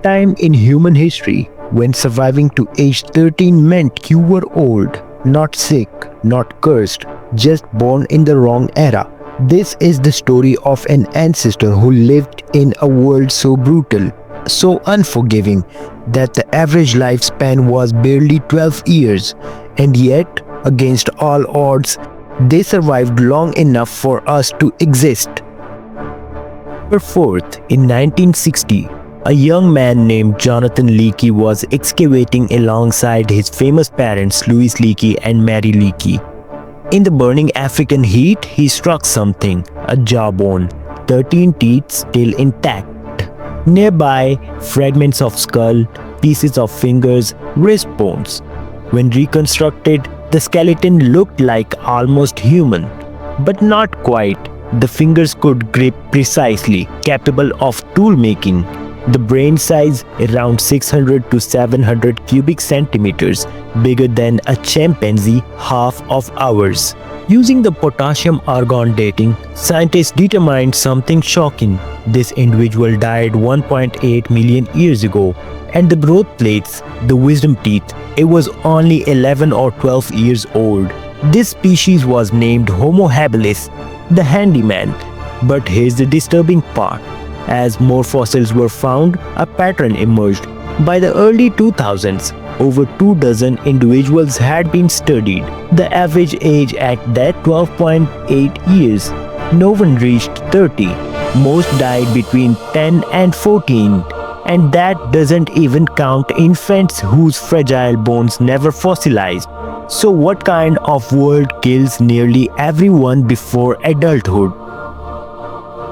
time in human history when surviving to age 13 meant you were old, not sick, not cursed, just born in the wrong era. This is the story of an ancestor who lived in a world so brutal, so unforgiving, that the average lifespan was barely 12 years, and yet, against all odds, they survived long enough for us to exist. November 4th, in 1960, a young man named Jonathan Leakey was excavating alongside his famous parents Louis Leakey and Mary Leakey. In the burning African heat, he struck something, a jawbone, 13 teeth still intact. Nearby, fragments of skull, pieces of fingers, wrist bones. When reconstructed, the skeleton looked like almost human, but not quite. The fingers could grip precisely, capable of tool making. The brain size around 600 to 700 cubic centimeters, bigger than a chimpanzee half of ours. Using the potassium-argon dating, scientists determined something shocking. This individual died 1.8 million years ago, and the growth plates, the wisdom teeth, it was only 11 or 12 years old. This species was named Homo Habilis, the handyman. But here's the disturbing part. As more fossils were found, a pattern emerged. By the early 2000s, over 24 individuals had been studied. The average age at that 12.8 years. No one reached 30. Most died between 10 and 14. And that doesn't even count infants whose fragile bones never fossilized. So what kind of world kills nearly everyone before adulthood?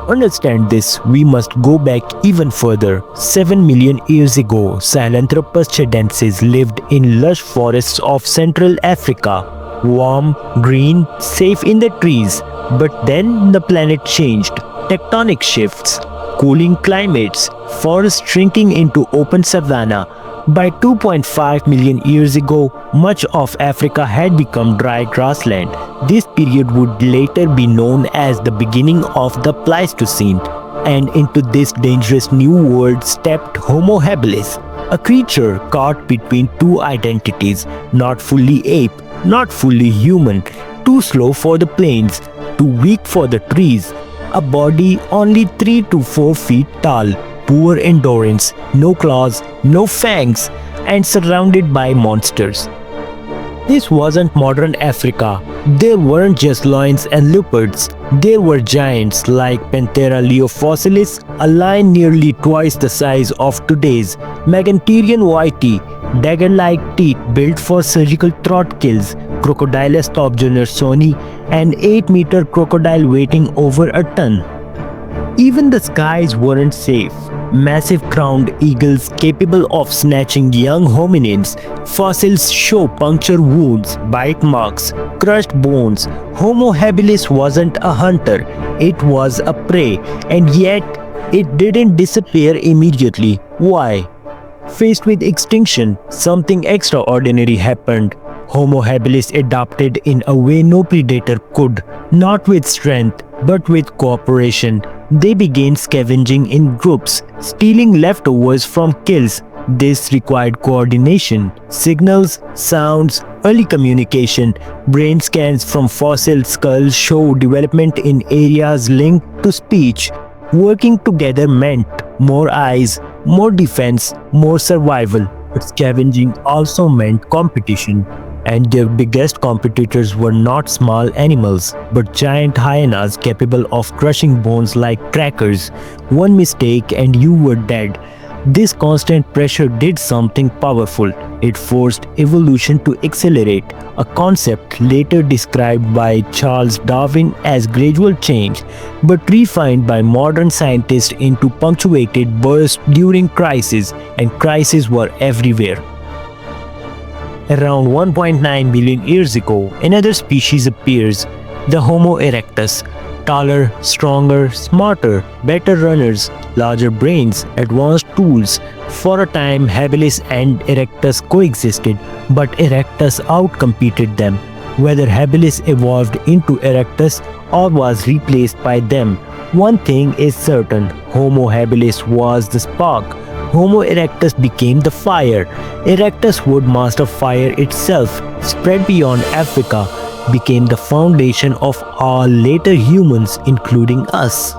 To understand this, we must go back even further. 7 million years ago, Sahelanthropus chilensis lived in lush forests of Central Africa. Warm, green, safe in the trees. But then the planet changed. Tectonic shifts, cooling climates, forests shrinking into open savanna. By 2.5 million years ago, much of Africa had become dry grassland. This period would later be known as the beginning of the Pleistocene, and into this dangerous new world stepped Homo habilis, a creature caught between two identities, not fully ape, not fully human, too slow for the plains, too weak for the trees, a body only 3 to 4 feet tall, poor endurance, no claws, no fangs, and surrounded by monsters. This wasn't modern Africa. There weren't just lions and leopards. There were giants like Panthera leofossilis, a lion nearly twice the size of today's, Meganterian whitey, dagger-like teeth built for surgical throat kills, Crocodilus thobjonersoni, an 8-meter crocodile weighing over a ton. Even the skies weren't safe. Massive crowned eagles capable of snatching young hominins. Fossils show puncture wounds, bite marks, crushed bones. Homo habilis wasn't a hunter, it was a prey, and yet it didn't disappear immediately. Why? Faced with extinction, something extraordinary happened. Homo habilis adapted in a way no predator could, not with strength, but with cooperation. They began scavenging in groups, stealing leftovers from kills. This required coordination, signals, sounds, early communication. Brain scans from fossil skulls show development in areas linked to speech. Working together meant more eyes, more defense, more survival. But scavenging also meant competition. And their biggest competitors were not small animals, but giant hyenas capable of crushing bones like crackers. One mistake and you were dead. This constant pressure did something powerful. It forced evolution to accelerate, a concept later described by Charles Darwin as gradual change, but refined by modern scientists into punctuated bursts during crises, and crises were everywhere. Around 1.9 billion years ago, another species appears, the Homo erectus. Taller, stronger, smarter, better runners, larger brains, advanced tools. For a time, Habilis and Erectus coexisted, but Erectus outcompeted them. Whether Habilis evolved into Erectus or was replaced by them, one thing is certain: Homo habilis was the spark. Homo erectus became the fire. Erectus would master fire itself, spread beyond Africa, became the foundation of all later humans, including us.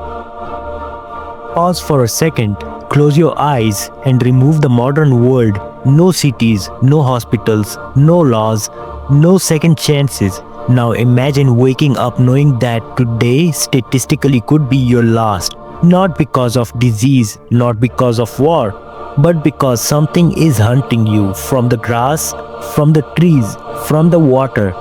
Pause for a second, close your eyes, and remove the modern world. No cities, no hospitals, no laws, no second chances. Now imagine waking up knowing that today statistically could be your last. Not because of disease, not because of war, but because something is hunting you from the grass, from the trees, from the water,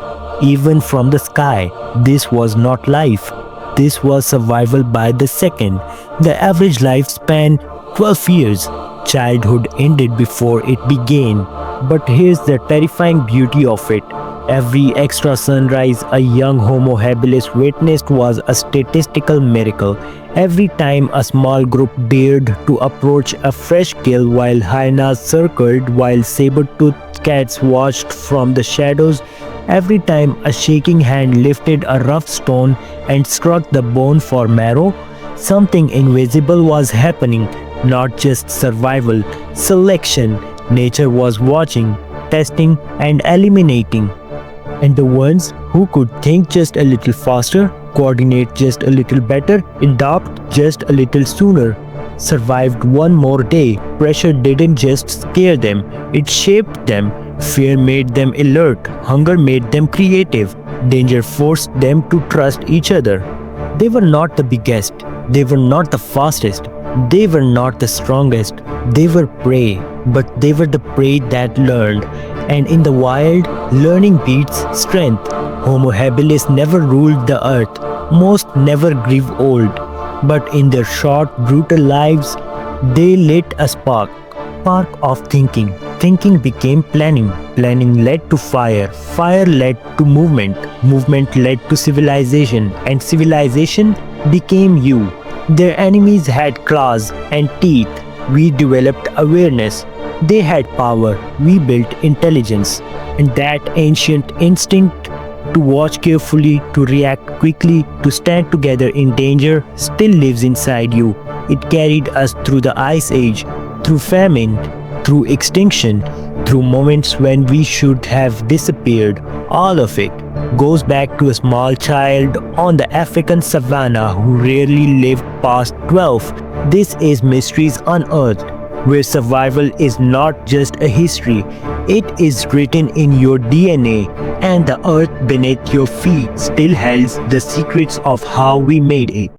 even from the sky. This was not life. This was survival by the second. The average lifespan 12 years. Childhood ended before it began. But here's the terrifying beauty of it. Every extra sunrise a young Homo habilis witnessed was a statistical miracle. Every time a small group dared to approach a fresh kill while hyenas circled, while saber-toothed cats watched from the shadows, every time a shaking hand lifted a rough stone and struck the bone for marrow, something invisible was happening. Not just survival, selection. Nature was watching, testing, and eliminating. And the ones who could think just a little faster, coordinate just a little better, adapt just a little sooner, survived one more day. Pressure didn't just scare them, it shaped them. Fear made them alert, hunger made them creative, danger forced them to trust each other. They were not the biggest, they were not the fastest, they were not the strongest, they were prey, but they were the prey that learned. And in the wild, learning beats strength. Homo habilis never ruled the earth, most never grew old, but in their short, brutal lives, they lit a spark of thinking. Thinking became planning. Planning led to fire. Fire led to movement. Movement led to civilization. And civilization became you. Their enemies had claws and teeth. We developed awareness. They had power. We built intelligence. And that ancient instinct to watch carefully, to react quickly, to stand together in danger still lives inside you. It carried us through the Ice Age, through famine, through extinction, through moments when we should have disappeared. All of it goes back to a small child on the African savannah who rarely lived past 12. This is Mysteries Unearthed, where survival is not just a history, it is written in your DNA, and the earth beneath your feet still holds the secrets of how we made it.